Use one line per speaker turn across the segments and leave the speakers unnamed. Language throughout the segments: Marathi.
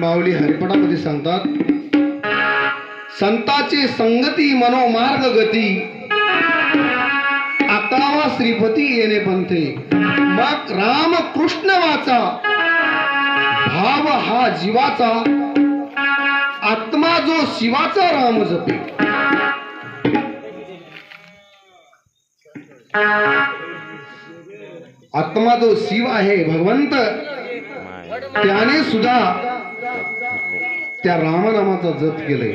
माऊली हरिपणामध्ये सांगतात, संताची संगती मनोमार्ग गती, आकावा श्रीपती येणे पंथे. मग राम कृष्ण वाचा, भाव हा जीवाचा, आत्मा जो शिवाचा राम जपे. आत्मा जो शिव आहे भगवंत, त्याने सुद्धा त्या रामनामाचा जप केलंय.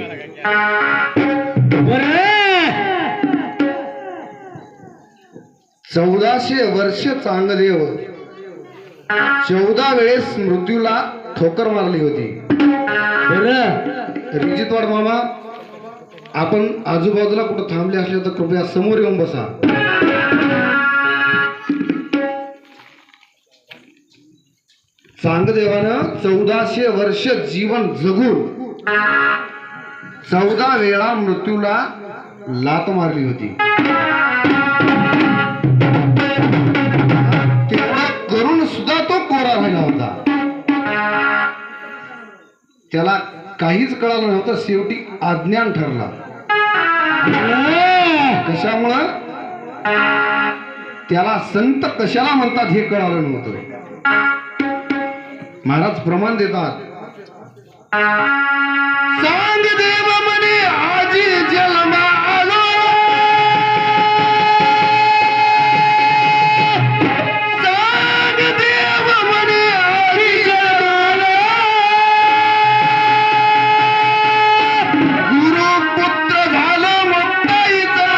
1400 वर्ष चांगदेव 14 वेळेस मृत्यूला ठोकर मारली होती. रिजितवाड मामा, आपण आजूबाजूला कुठं थांबले असले तर कृपया समोर येऊन बसा. चांगदेवानं 1400 वर्ष जीवन जगून 14 वेळा मृत्यूला लात मारली होती. तेवढा करून सुद्धा तो कोरा राहिला होता. त्याला काहीच कळालं नव्हतं. शेवटी अज्ञान ठरला. कशामुळं? त्याला संत कशाला म्हणतात हे कळालं नव्हतं. महाराज प्रमाण देतात, चांगदेव म्हणे आजी जन्मा आलो, चांगदेव म्हणे आजी जन्मा आलो, गुरुपुत्र झालो मुक्ताईचा,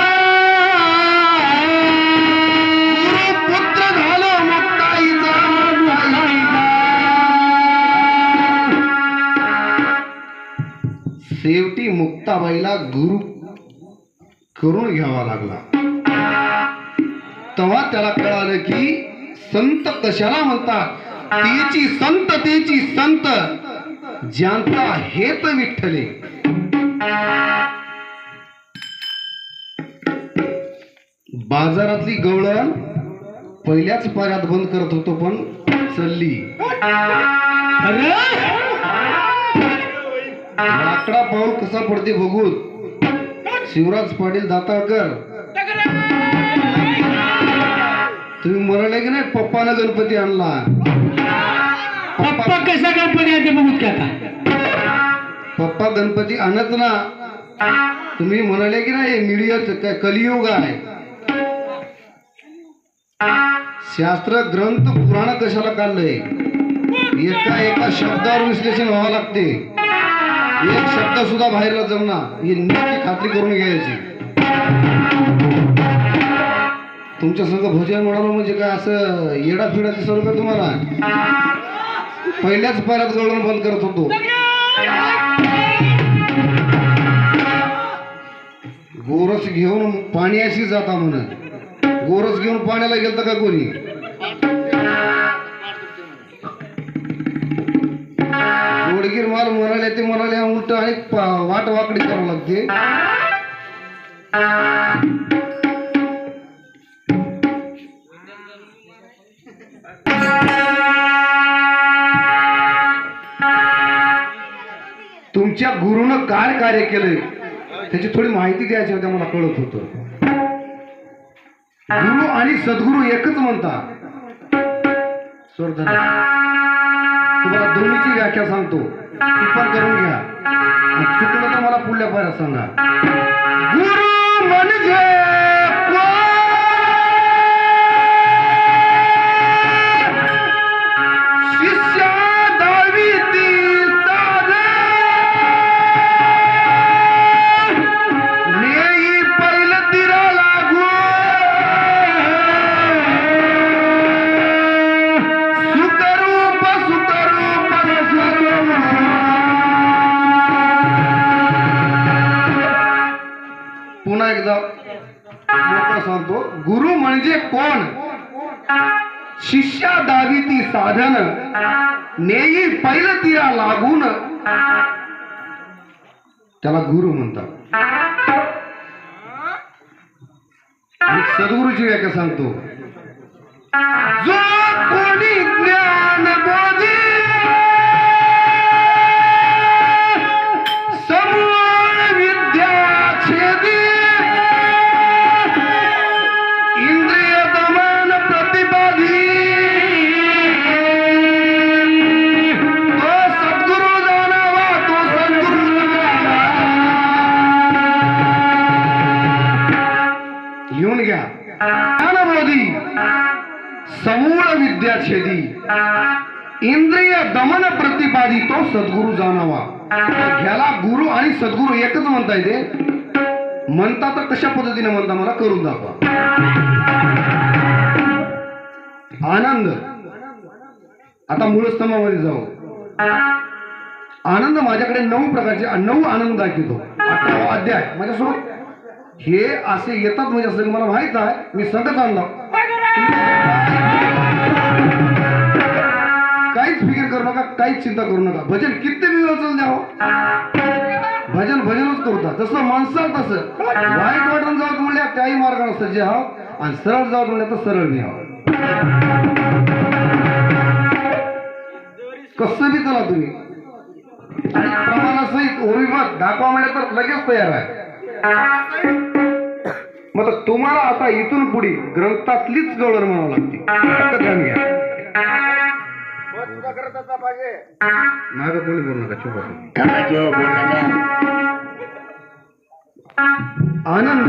गुरुपुत्र झालो मुक्ताईचा. शेवटी मुक्ताबाईला गुरु करून घ्यावा लागला. तेव्हा त्याला कळालं की संत कशाला म्हणतात. तेची संत, तेची संत, ज्यांचा हेत विठ्ठले. बाजारातली गवळण पहिल्याच पाऱ्यात बंद करत होतो, पण चालली. लाकडा पाऊल कसा पडते बघून शिवराज पाटील दाताळकर, तुम्ही म्हणाले की नाही पप्पानं गणपती आणला.
पप्पा कसा गणपती आणते बघूत का?
पप्पा गणपती आणत ना. तुम्ही म्हणाले की नाही मीडियाच काय कलियुग आहे. शास्त्र ग्रंथ पुराण कशाला काढलंय? एका एका शब्दावर विश्लेषण व्हावं लागते. एक शब्द सुद्धा बाहेरला जमणार ही नक्की खात्री करून घ्यायची. तुमच्या संग भोजन म्हणालो म्हणजे काय असं येडा फिडा दिसलं का तुम्हाला? पहिल्याच पाऱ्यात गळून बंद करत होतो. गोरस घेऊन पाण्याशी जाता म्हणत. गोरस घेऊन पाण्याला गेलता का कोणी? गोडगीर माल म्हणाले ते म्हणाले उलट आणि वाट वाकडी करावं लागते. तुमच्या गुरुनं काय कार्य केलंय त्याची थोडी माहिती द्यायची होती, मला कळत होतं. गुरु आणि सद्गुरु एकच म्हणतात. स्वर्धना तुम्हाला दोन्हीची व्याख्या सांगतो, ती पण करून घ्या. चुकलं तर मला पुढल्या पायऱ्या सांगा. गुरु म्हणजे शिष्या दाविती नेई पहिलं तिरा लागू सुतरूप सुतरूप पुन्हा एकदा मोकळं सांगतो. गुरु म्हणजे कोण? शिष्या दाविती साधन नेई पहिलं तिरा लागून त्याला गुरु म्हणतात. आणि सद्गुरूची व्याख्या सांगतो. जो कोणी ज्ञान बोधी समूळ विद्या छेदी इंद्रिय दमन प्रतिपादी तो सद्गुरु जाणावा, तो सद्गुरु जाणावा. लिहून घ्या. ज्ञानबोधी समूळ विद्या छेदी इंद्रिय दमन प्रतिपादी तो सद्गुरु जाणावा. ह्याला गुरु आणि सद्गुरु एकच म्हणता येते. म्हणता तर कशा पद्धतीने म्हणता मला करून दाखवा. आनंद, आता मूळस्तंभामध्ये जाऊ. आनंद माझ्याकडे 9 प्रकारचे 9 आनंद दाखवतो. 18वा अध्याय माझ्यासोबत. हे असे येतात म्हणजे असं मला माहित आहे, मी संगत आणला. काहीच फिकीर करू नका, काहीच चिंता करू नका. भजन किती बी वेळ चालू द्यावं, भजन भजनच करता. जसं माणसाल तसं वाईट वाटून जावं म्हणल्या त्याही मार्गाने सज्ज हाव आणि सरळ जावं म्हणल्या तर सरळ बी हाव. कसं बी चला तुम्ही. आणि प्रमाणासहित ओविभाग दाखवा म्हणले तर लगेच तयार आहे. मग तुम्हाला आता इथून पुढे ग्रंथातलीच गवळण म्हणावं लागते. ध्यान घ्या. मागं कोणी बोलू नका, चुप बसा. आनंद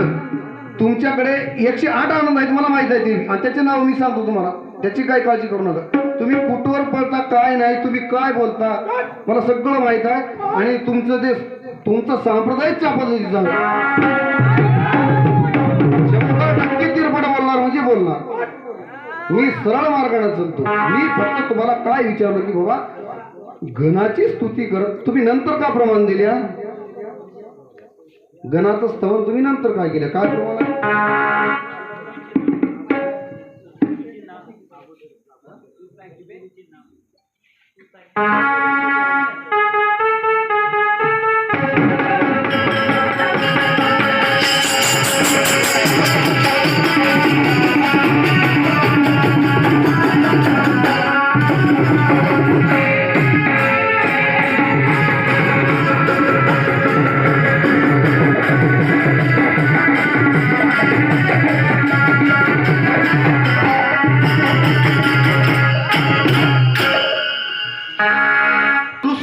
तुमच्याकडे 108 आनंद आहेत, मला माहित आहे ते. आणि त्याचे नाव मी सांगतो तुम्हाला, त्याची काही काळजी करू नका. तुम्ही कुठवर पळता काय नाही, तुम्ही काय बोलता मला सगळं माहित आहे. आणि तुमचं सांप्रदायिकच्या पद्धतीचं 100% तिरपट बोलणार म्हणजे बोलणार. मी सरळ मार्गाने चालतो. मी फक्त तुम्हाला काय विचारलं की बाबा गणाची स्तुती करत तुम्ही नंतर का प्रमाण दिल्या? गणाचं स्तवन तुम्ही नंतर काय केलं? काय प्रमाण?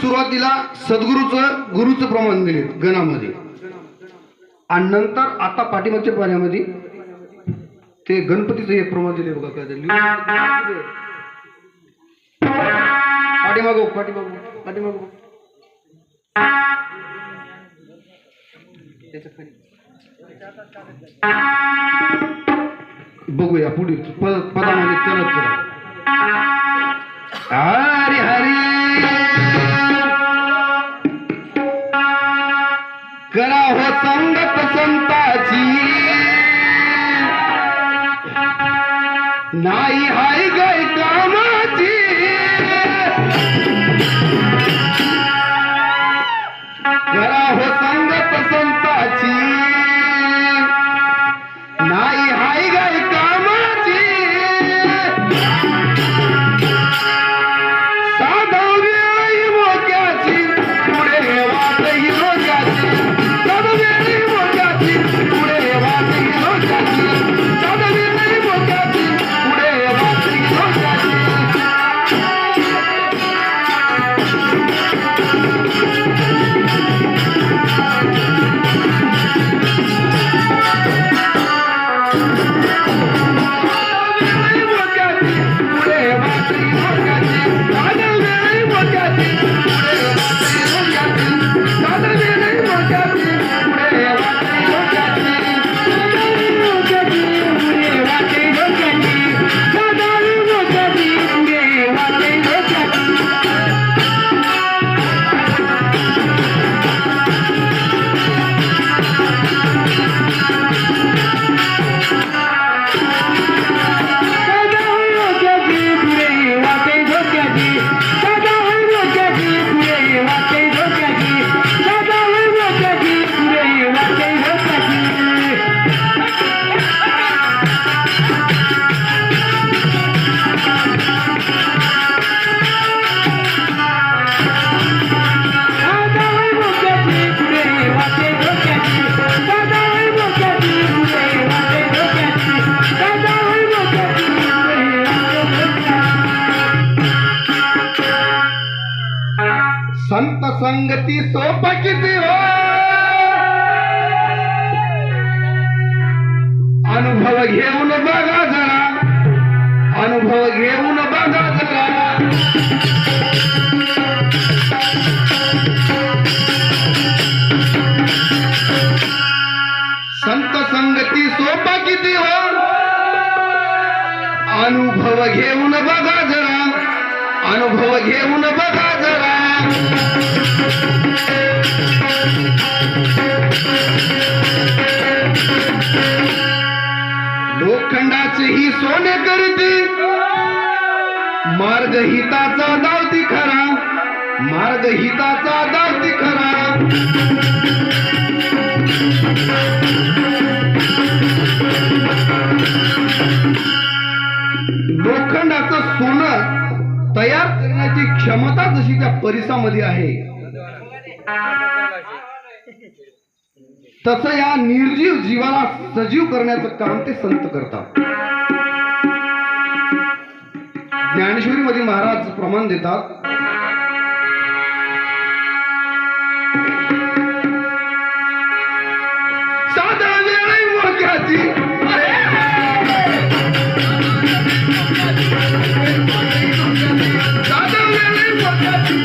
सुरुवातीला गुरुचं प्रमाण दिले गणामध्ये आणि नंतर आता पाठीमागच्या पाण्यामध्ये ते गणपतीचं एक प्रमाण दिले बघा. काय झालं पाठीमागो बघूया पुढे पदामध्ये चलत चला. हरी हरी करा हो संगत संताची नाही हाय गाय कामाची करा हो संगत संताची नाही हाय गाय कामाची साधा वेळी मोक्याची पुढे वाट संगती सोपा किती हो, अनुभव घेऊन बघा जरा, अनुभव घेऊन बघा जरा. संत संगती सोपा किती हो, अनुभव घेऊन बघा जरा, अनुभव घेऊन बघा जरा. लोखंडाचे ही सोने करते, मार्ग हिताचा दावती खरा, मार्ग हिताचा दावती खरा. लोखंडाचं सोनं तयार करण्याची क्षमता जशी त्या परिसामध्ये आहे, तसं या निर्जीव जीवाला सजीव करण्याचं काम ते संत करतात. ज्ञानेश्वरी मध्ये महाराज प्रमाण देतात, साधा वेळ मोक्याची, साधा वेळ मोक्याची,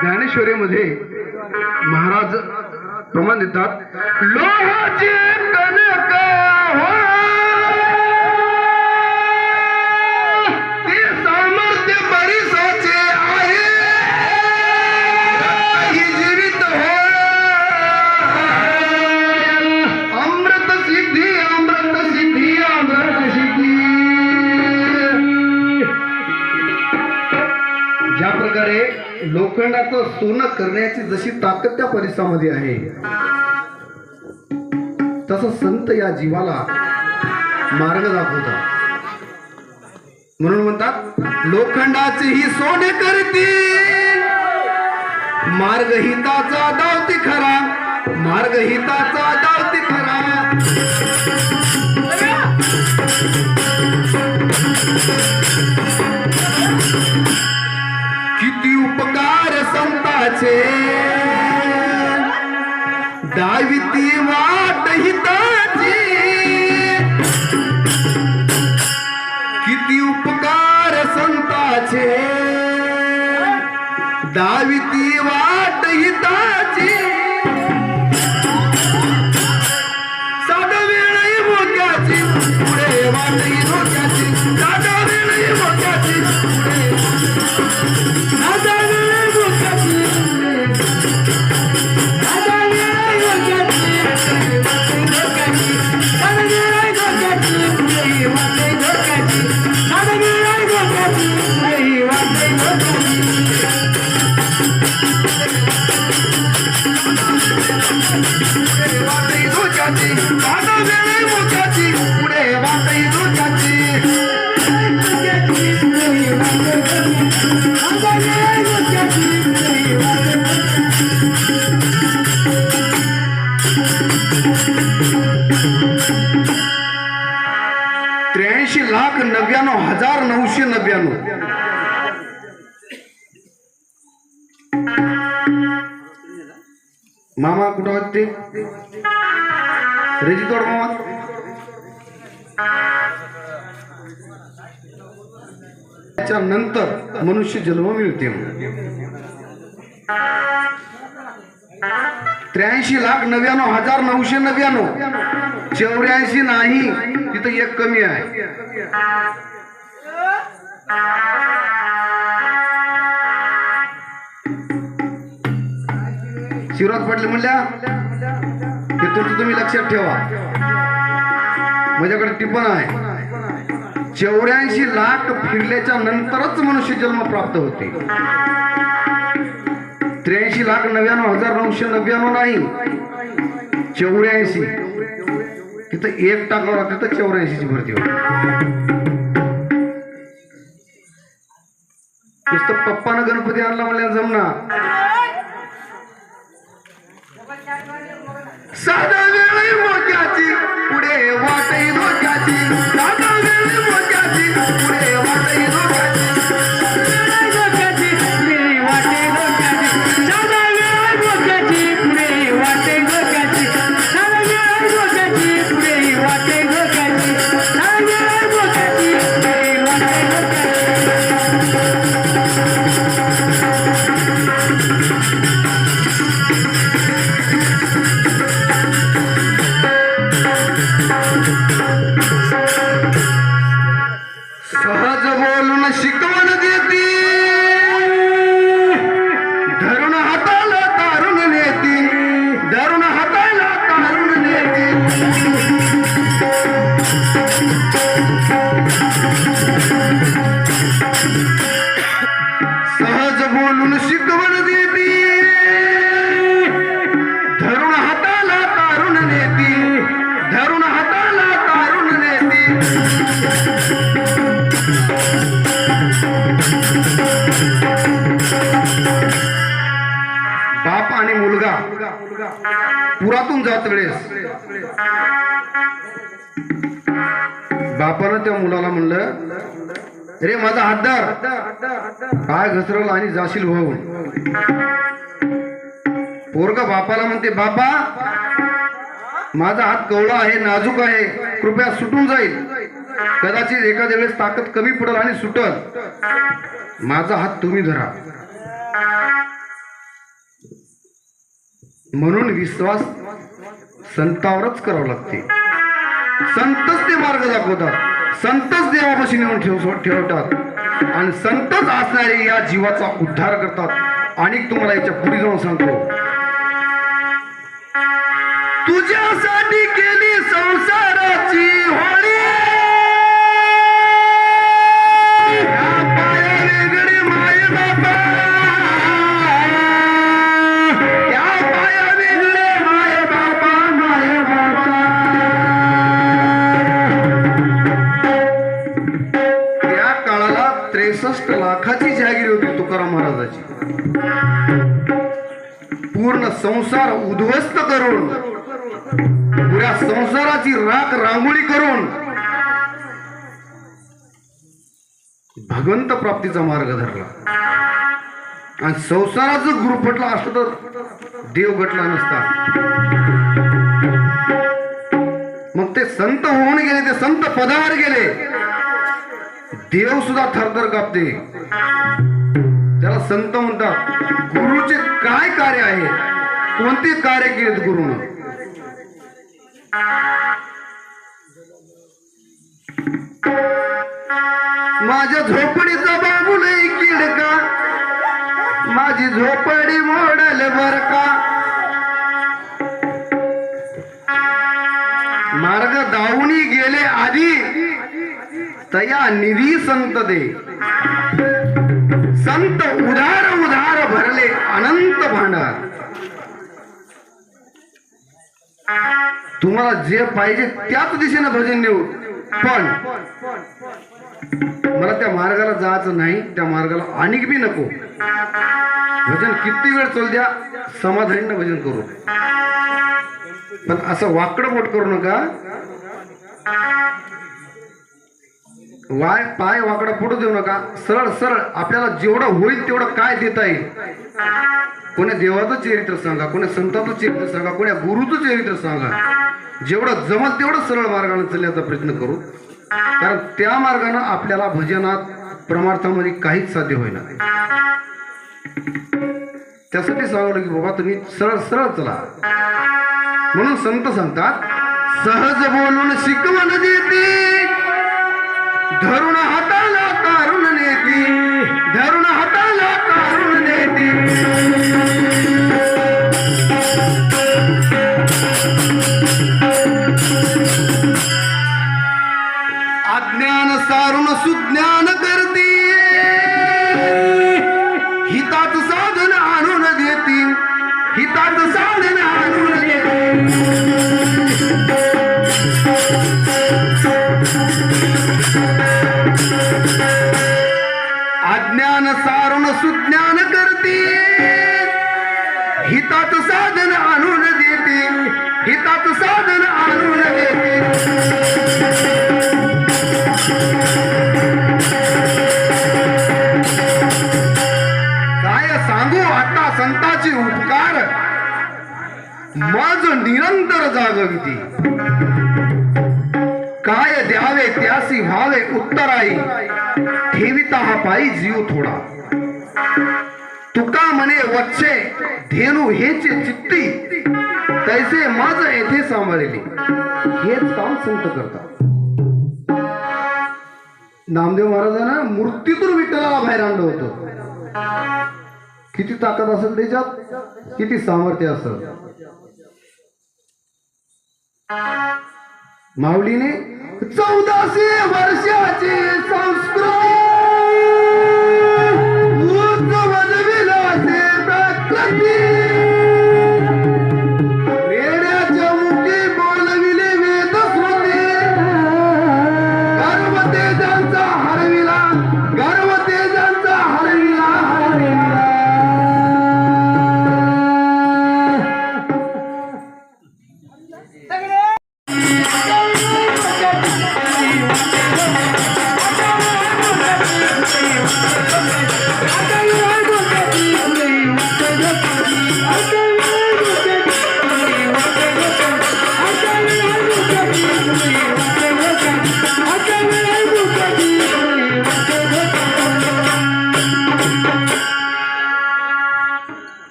ज्ञानेश्वरीमध्ये महाराज प्रमाण देतात, लोहाचे कणक हो, ते सामर्थ्य परिसाचे आहे, ही जीवित हो, अमृत सिद्धी, अमृत सिद्धी, अमृत सिद्धी. ज्या प्रकारे लोखंडाचं सोनं करण्याची जशी ताकद त्या परिसामध्ये आहे, तसं संत या जीवाला मार्ग दाखवतात. म्हणून म्हणतात, लोखंडाचे ही सोने करती, मार्ग हिताचा दावती खरा, मार्ग हिताचा दावती खरा. किती उपकार संताचे, दाविती वाट हिताची, किती उपकार संताचे, दाविती वाट हिताची. साधा वेळ मोक्याची, पुढे वाट धोक्याची, साधा वेळ मोक्याची, पुढे साधा वेळ मोक्याची, साधा वेळ मोक्याची, साधा वेळ धोक्याची, पुढे वाट धोक्याची, साधा वेळ धोक्याची, पुढे वाट धोक्याची. वाटई धोक्याची, साधा वेळ मोक्याची, पुढे वाटई धोक्याची. $83,99,999. मामा कुठं होते? रेजितोड मामा. त्याच्यानंतर मनुष्य जन्म मिळते. 83,99,999. 84 नाही, तिथं एक कमी आहे. शिवराज पाटील म्हणल्या, हे तुमचं तुम्ही लक्षात ठेवा, माझ्याकडे टिप्पण आहे. 84 लाख फिरल्याच्या नंतरच मनुष्य जन्म प्राप्त होते. 83,99,999 नाही, 84. तिथं एक टाकावं लागतं तर 84ची भरती होते. नुसतं पप्पानं गणपती आणला म्हणल्या जमना. साधा वेळी मोक्याची पुढे वाटई डोक्याची, साधा वेळी मोक्याची पुढे वाटई डोक्याची. सहज बोलून शिकवण देती, धरून हाताला तारून नेती, धरून हाताला तारून नेती. सहज बोलून शिकवण देती, धरून हाताला तारून नेती, धरून हाताला तारून नेती. बाप आणि मुलगा पुरातून जात वेळेस बापानं त्या मुलाला म्हणलं, रे माझा हातदार, पाय घसरवला आणि जाशील वाहून. पोरगा बापाला म्हणते, बापा माझा हात कवळा आहे, नाजूक आहे, कृपया सुटून जाईल. कदाचित एखाद्या वेळेस ताकद कमी पडेल आणि सुटल. माझा हात तुम्ही धरा. म्हणून विश्वास संतावरच करावा लागते. संतच ते मार्ग दाखवतात, संतच देवापाशी नेऊन ठेवतात आणि संतच असणारे या जीवाचा उद्धार करतात. आणि तुम्हाला याच्या पुढे जाऊन सांगतो, तुझ्यासाठी केली संसाराची होळी, लाखाची जहागीर होती तुकाराम महाराजाची. पूर्ण संसार उद्ध्वस्त करून, पुऱ्या संसाराची राख रांगोळी करून भगवंत प्राप्तीचा मार्ग धरला. आणि संसाराचं गुरु फटला असतं तर देव घटला नसता. मग ते संत होऊन गेले, ते संत पदावर गेले. देव सुद्धा थरथर कापते. त्याला संत म्हणतात. गुरुचे काय कार्य आहे, कोणते कार्य केलेत गुरुने? माझ्या झोपडीचा बाबू लई किडका, माझी झोपडी मोडल बर का. मार्ग दावणी गेले आधी, तया निधी संत दे. संत उधार उधार भरले अनंत भांडार. तुम्हाला जे पाहिजे त्याच दिशेने भजन नेऊ, पण मला त्या मार्गाला जायचं नाही, त्या मार्गाला आणिक बी नको. भजन किती वेळ चल द्या, समाधानीनं भजन करू, पण असं वाकडं बोट करू नका. पाय वाकडा पुढे देऊ नका. सरळ सरळ आपल्याला जेवढं होईल तेवढं काय देता येईल. कोण्या देवाचं चरित्र सांगा, कोण्या संताचं चरित्र सांगा, कोण्या गुरुचं चरित्र सांगा. जेवढं जमल तेवढं सरळ मार्गाने चालण्याचा प्रयत्न करू. कारण त्या मार्गाने आपल्याला भजनात परमार्थामध्ये काहीच साध्य होईना. त्यासाठी सांगलं की बाबा तुम्ही सरळ सरळ चला. म्हणून संत सांगतात, सहज बोलून शिकवण देती, धरून हाताला तारून नेती, धरून हाताला तारून नेती. अज्ञान सारून सुज्ञान करती, हितात साधन आणून देती, हितात साधन आणून देती. ज्ञान सारून सुज्ञान करते, हितात साधन आणून देते, हितात साधन आणून देते. काय सांगू आता संताची उपकार, माझ निरंतर जागविती. काय द्यावे त्यासी व्हावे उत्तराई, ठेविता हा पायी जीव थोडा. तुका म्हणे वच्चे धेनू हेचे चित्ती, तैसे माझ येथे सांभाळली. हेच काम संत करतात. नामदेव महाराजांना मूर्तीतून विठ्ठलाला बाहेर आणलं होतं. किती ताकद असेल त्याच्यात, किती सामर्थ्य असेल. माऊलीने 1400 वर्षाची संस्कृती उच्च वजविलासे प्रकृती, रेड्याच्या मुखी बोलविले वेद श्रुती. गर्व तेजांचा हरविला, गर्व तेजांचा हरविला, हरविला.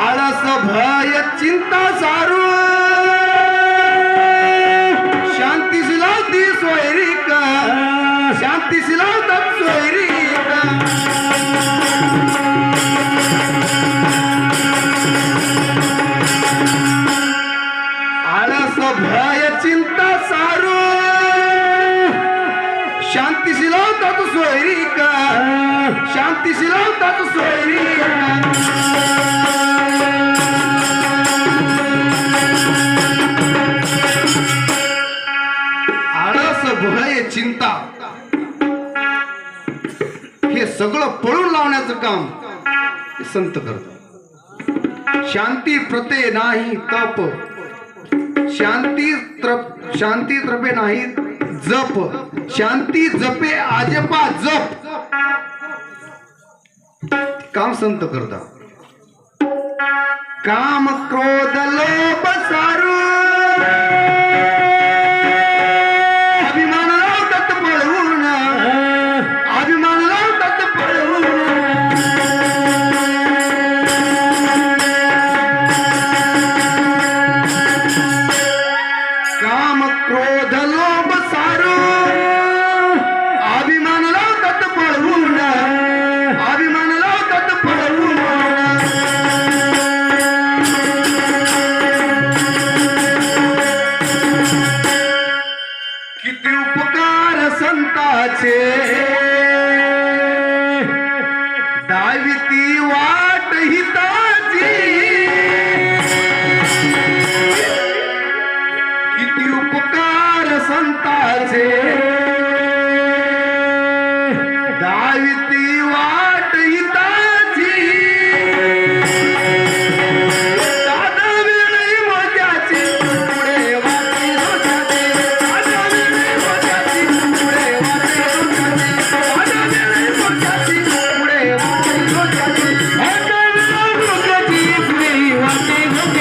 आळस भय चिंता सारू, शांती सिलावती सोयरीक, शांती सिलावतात सोयरीक. आळस भय चिंता सारू, शांती सिलावतात सोयरीक, शांती सिलावतात सोयरीक. भय चिंता हे सगळं पळून लावण्याचं काम हे संत करतात. शांती प्रते नाही तप, शांती त्रपे नाही जप, शांती जपे आजपा जप. काम संत करतात. काम क्रोध लोभ सारू, क्रोध लोभ सारू, अभिमान लावतात पळवून, अभिमान लावतात पळवून. किती उपकार संताचे, दाविती वाट हिताची. किती उपकार संताचे, दाविती वाट हिताची. साधविणी मोजाची, पुढे वाटी रोजाची. साधविणी मोजाची, पुढे वाटी रोजाची. साधविणी मोजाची, पुढे वाटी रोजाची.
साधविणी मोजाची, पुढे वाटी रोजाची.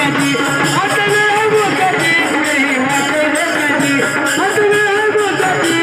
साधविणी मोजाची, पुढे वाटी रोजाची. साधविणी मोजाची.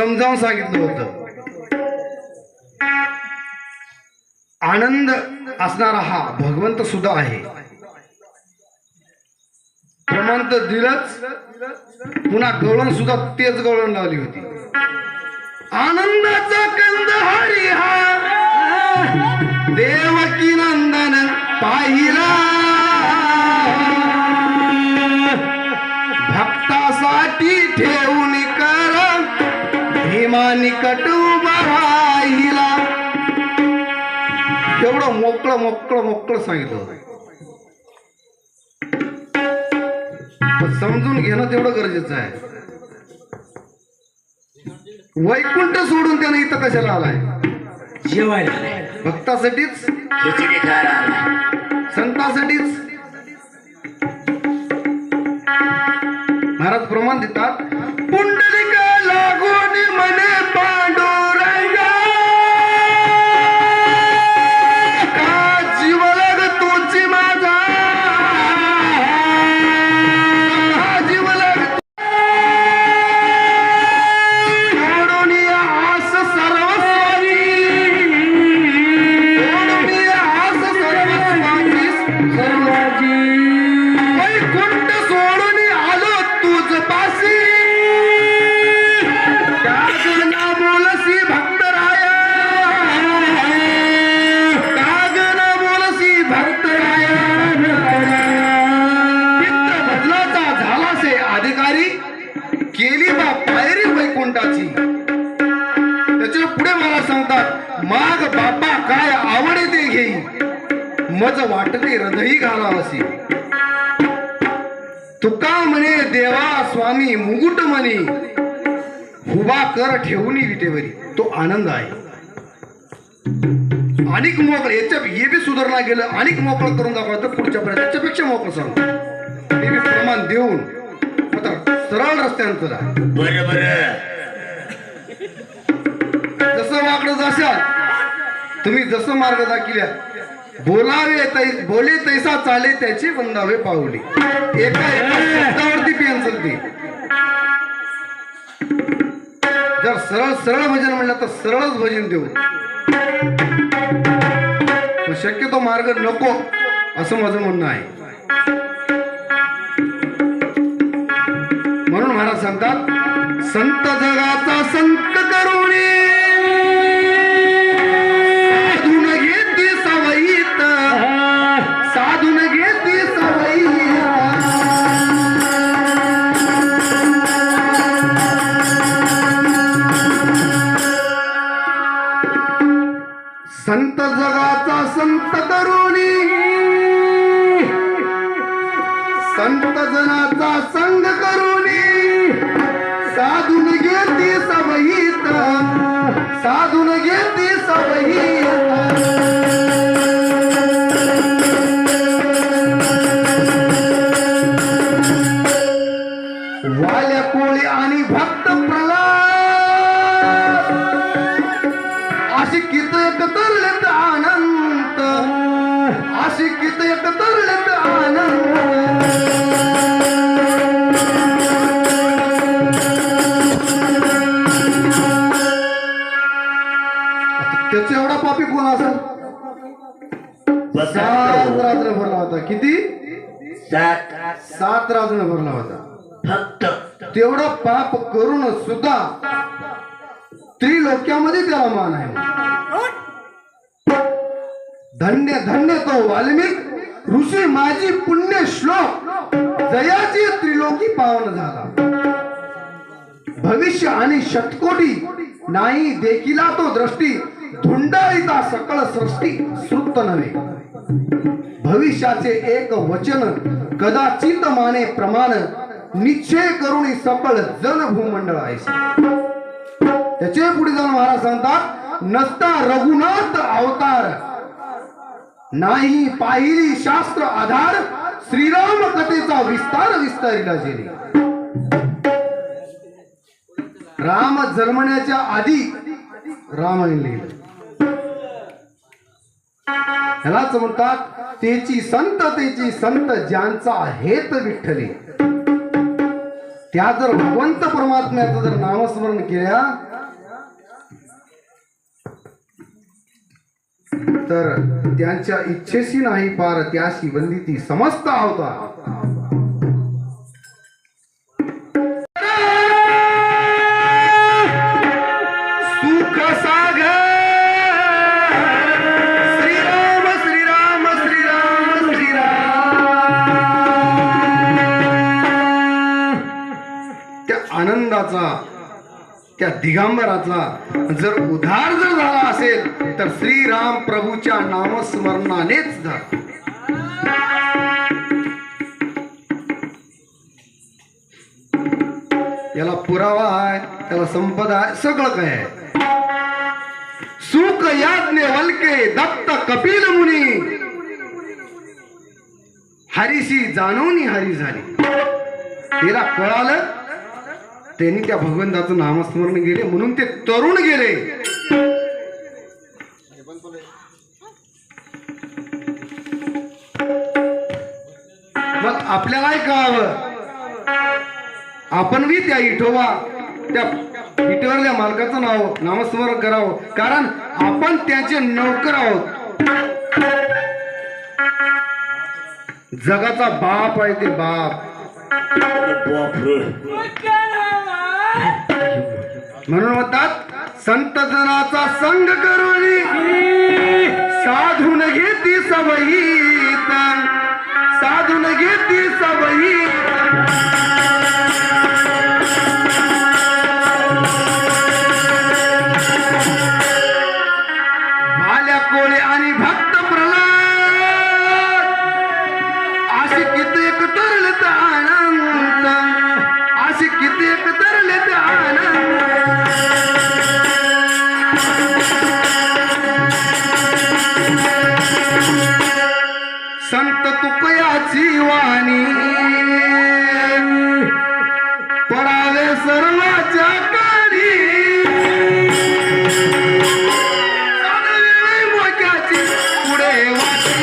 समजावून सांगितलं होतं. आनंद असणारा हा भगवंत सुद्धा आहे. प्रमाण तर दिलंच, पुन्हा गवळण सुद्धा तेच गवळण लावली होती. आनंदाचा कंद हरी हा देवकी नंदन पाहिला, भक्तासाठी ठेवून कर भीमा निकट उभा राहिला. एवढं मोकळं मोकळं मोकळं सांगितलं होतं. पण समजून घेणं तेवढं गरजेचं आहे. वैकुंठ सोडून त्यानं इथं कशाला आलाय?
जेवायला
भक्तासाठीच,
खिचडी खायला आलाय.
संतासाठीच. महाराज प्रमाण देतात, पुंडलिका लागून मने पांडुरंगा, का जीव लाग तुझी माझा, का जीव लाग सोडून या आस सर्वस्वाची, सोडून या आस सर्वस्वाची, सर्वाची वैकुंठ सोडून आलो तुझ पासी, कागना बोलसी भक्तराया, कागना बोलसी भक्तराया. चित्त बदलाचा झालासे अधिकारी, केली बा पायरी वैकुंठाची. त्याच्या पुढे मला सांगतात, माग बापा काय आवडे ते घेई, मज वाटते हृदयी घालावसी. तुका म्हणे देवा स्वामी मुकुट म्हणे, हुबा कर ठेवूनी विटेवरी. तो आनंद आहे. अनेक मोकळं, याच्या हे बी सुधारणा गेलं, अनेक मोकळं करून दाखवायचं पुढच्या पर्यंत, त्याच्यापेक्षा मोकळं सांगतो. हे बी प्रमाण देऊन आता सरळ रस्त्यानं चला.
बरोबर.
जसं वाकडं जाशाल तुम्ही, जसं मार्ग दाखिल्या, बोले तैसा चाले त्याची वंदावे पावली. एका एका शब्दावरती पेन चलते. जर सरळ सरळ भजन म्हणलं तर सरळच भजन देऊ. पण शक्यतो मार्ग नको असं माझं म्हणणं आहे. म्हणून महाराज सांगतात, संत जगाचा संत करुणी, साधून घेती सवयीत, साधून घेती सवयीत. संत जगाचा संत करुणी, संत जनाचा संग करुणी, साधून घेती सवयीत, साधून घेती सवयीत. वाल्या कोळी आणि भक्त प्रल्हाद, अशी कित एकतरलेत आनंद, अशी कित एकतरलेत आनंद. त्याचा एवढा पापी कोण असेल? 7 रात्र भरला होता. किती? 7 रात्र भरला होता.
फक्त
तेवढं पाप करून सुद्धा त्रिलोक्यामध्ये त्याला मान आहे. धन्य धन्य तो वाल्मिक ऋषी, माझी पुण्य श्लोक, जयाची त्रिलोकी पावन झाला. भविष्य आणि शतकोटी नाही देखिला तो दृष्टी, धुंडाळीता सकळ सृष्टी श्रुत नव्हे. भविष्याचे एक वचन कदाचित माने प्रमाण, निश्चय करून सकळ जन भूमंडळ आहे. त्याचे पुढे जाऊन महाराज सांगतात, नसता रघुनाथ अवतार, नाही पाहिली शास्त्र आधार, श्रीराम कथेचा विस्तार विस्तारिला जेणे. राम जन्मण्याच्या आधी रामायण लिहिलं. ह्यालाच म्हणतात, तेची संत ज्यांचा हेत विठ्ठले. त्या जर भगवंत परमात्म्याचं जर नामस्मरण केल्या तर त्यांच्या इच्छेशी नाही पार त्याशी वंदिती समस्त होता. सुख सागर श्रीराम श्रीराम श्रीराम श्रीराम. त्या आनंदाचा त्या दिगंबराचा जर उद्धार जर झाला असेल तर श्रीराम प्रभूच्या नामस्मरणानेच झाला. याला पुरावा आहे, त्याला संपदा आहे, सगळं काय आहे. सुख याज्ञ वल्के दत्त कपिल मुनी हरीशी जाणून हरी झाली. तिला कळालं, त्यांनी त्या भगवंताचं नामस्मरण गेले म्हणून ते तरुण गेले. मग आपल्यालाही कळावं, आपण बी त्या विठोबा त्या विठोबाच्या मालकाचं नाव नामस्मरण करावं, कारण आपण त्याचे नौकर आहोत. जगाचा बाप आहे ते बाप. म्हणून म्हणतात संत जनाचा संग करून साधून घेती सवयीत, साधून घेती सवयीत. भाल्या कोळे आणि भक्त प्रल्हाद असे कित्येक तरलेत आनंद, असे कित्येक तरलेत आनंद. संत तुकयाची वाणी पडावे सर्वाच्या काळी. मोक्याची पुढे वाटी